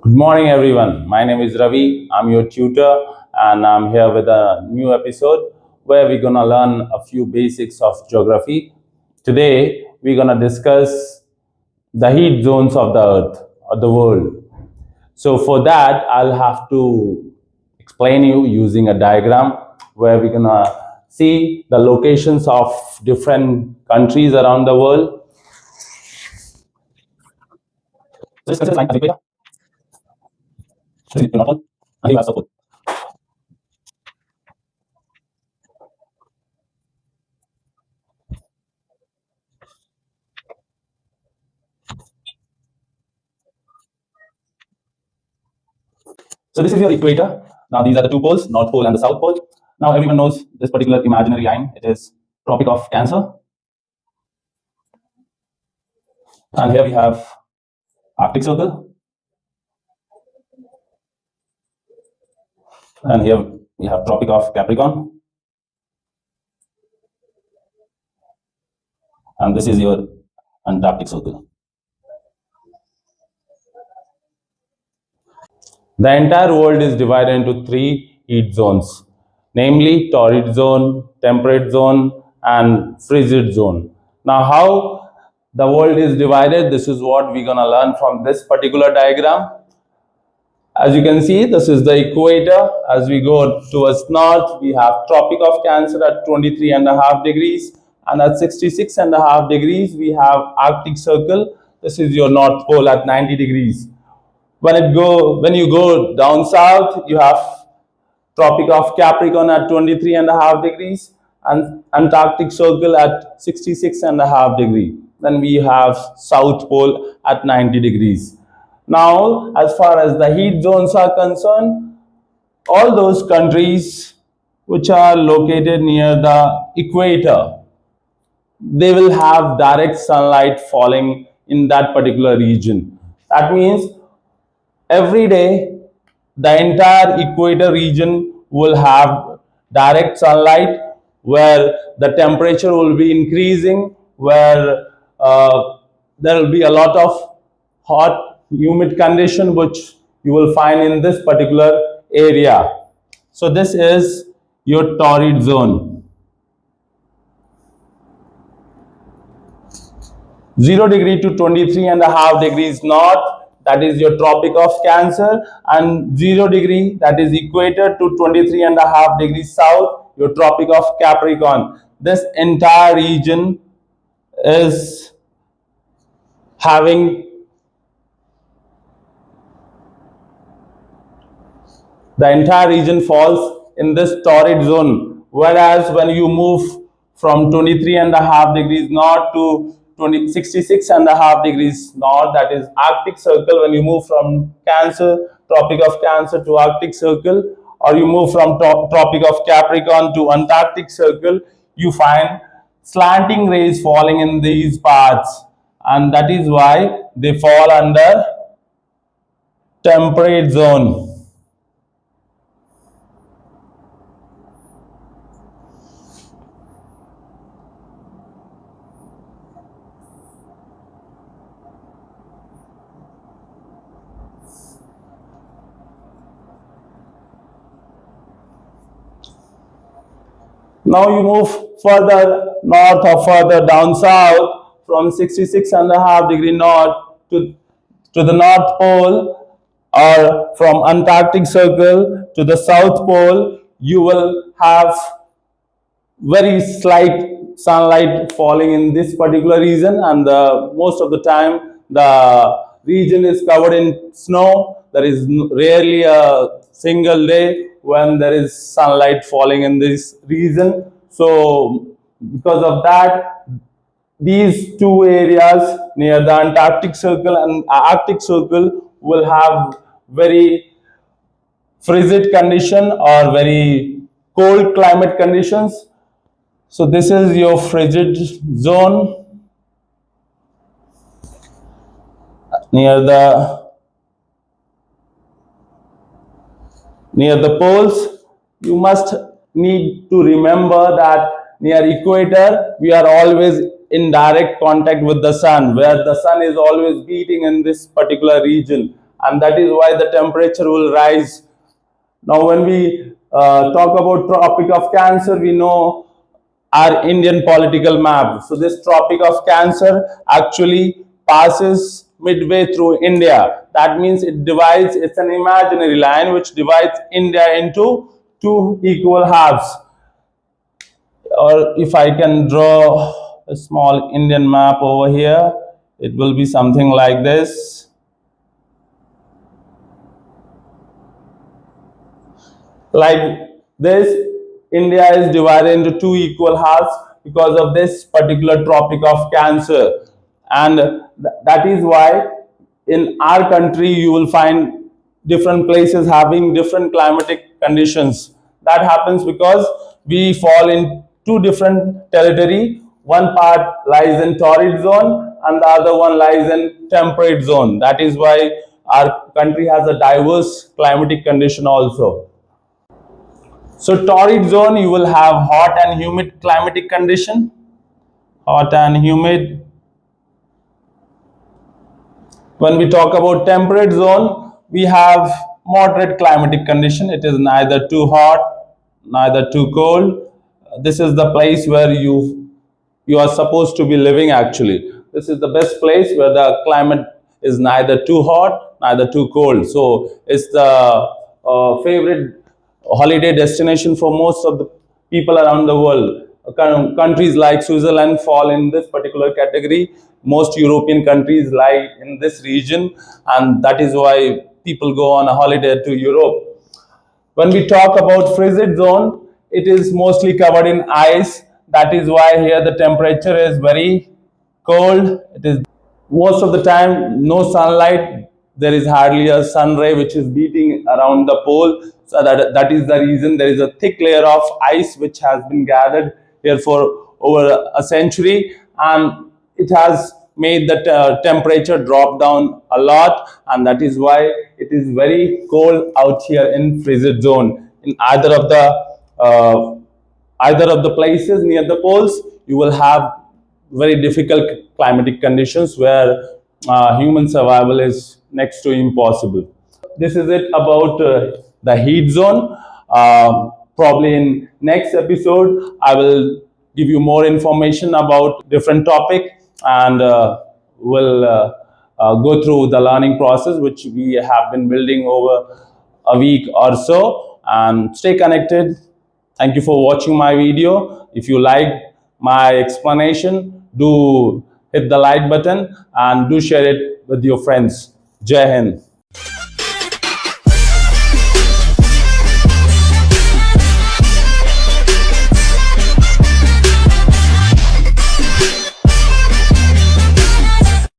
Good morning, everyone. My name is Ravi. I'm your tutor, and I'm here with a new episode where we're gonna learn a few basics of geography. Today, we're gonna discuss the heat zones of the Earth or the world. So, for that, I'll have to explain you using a diagram where we're gonna see the locations of different countries around the world. So, this considers like the equator, the North Pole, and the South Pole. So this is your equator. Now these are the two poles, North Pole and the South Pole. Now everyone knows this particular imaginary line. It is Tropic of Cancer. And here we have Arctic Circle. And here we have Tropic of Capricorn. And this is your Antarctic Circle. The entire world is divided into three heat zones, namely torrid zone, temperate zone, and frigid zone. Now, how the world is divided, this is what we're gonna learn from this particular diagram. As you can see, this is the equator. As we go towards north, we have Tropic of Cancer at 23.5 degrees, and at 66.5 degrees, we have Arctic Circle. This is your North Pole at 90 degrees. When you go down south, you have Tropic of Capricorn at 23.5 degrees and Antarctic Circle at 66.5 degrees. Then we have South Pole at 90 degrees. Now, as far as the heat zones are concerned, all those countries which are located near the equator, they will have direct sunlight falling in that particular region. That means every day the entire equator region will have direct sunlight where the temperature will be increasing, where there will be a lot of hot humid condition which you will find in this particular area. So this is your torrid zone. 0 degree to 23.5 degrees north, that is your Tropic of Cancer, and 0 degree, that is equator, to 23.5 degrees south, your Tropic of Capricorn. This entire region is having the entire region falls in this torrid zone, whereas when you move from 23.5 degrees north to 66.5 degrees north, that is Arctic Circle, when you move from Cancer, Tropic of Cancer, to Arctic Circle, or you move from Tropic of Capricorn to Antarctic Circle, you find slanting rays falling in these parts, and that is why they fall under temperate zone. Now you move further north or further down south from 66.5 degree north to the North Pole, or from Antarctic Circle to the South Pole, you will have very slight sunlight falling in this particular region, and most of the time the region is covered in snow. There is rarely a single day when there is sunlight falling in this region. So because of that, these two areas near the Antarctic Circle and Arctic Circle will have very frigid condition or very cold climate conditions. So this is your frigid zone near the poles. You must need to remember that near equator we are always in direct contact with the sun, where the sun is always beating in this particular region, and that is why the temperature will rise. Now, when we talk about Tropic of Cancer, we know our Indian political map. So this Tropic of Cancer actually passes midway through India. That means it divides, it's an imaginary line which divides India into two equal halves. Or if I can draw a small Indian map over here, it will be something like this. Like this, India is divided into two equal halves because of this particular Tropic of Cancer. And that is why in our country you will find different places having different climatic conditions. That happens because we fall in two different territory. One part lies in torrid zone and the other one lies in temperate zone. That is why our country has a diverse climatic condition also. So torrid zone, you will have hot and humid climatic condition, hot and humid. When we talk about temperate zone, we have moderate climatic condition. It is neither too hot, neither too cold. This is the place where you are supposed to be living actually. This is the best place where the climate is neither too hot, neither too cold. So it's the favorite holiday destination for most of the people around the world. Countries like Switzerland fall in this particular category. Most European countries lie in this region, and that is why people go on a holiday to Europe. When we talk about frigid zone, it is mostly covered in ice. That is why here the temperature is very cold. It is most of the time no sunlight. There is hardly a sun ray which is beating around the pole. So that is the reason there is a thick layer of ice which has been gathered here for over a century, and it has made the temperature drop down a lot, and that is why it is very cold out here in frigid zone. In uh, either of the places near the poles, you will have very difficult climatic conditions where human survival is next to impossible. This is it about the heat zone. Probably in next episode, I will give you more information about different topic, and will go through the learning process which we have been building over a week or so. And stay connected. Thank you for watching my video. If you like my explanation, do hit the like button and do share it with your friends. Jai Hind.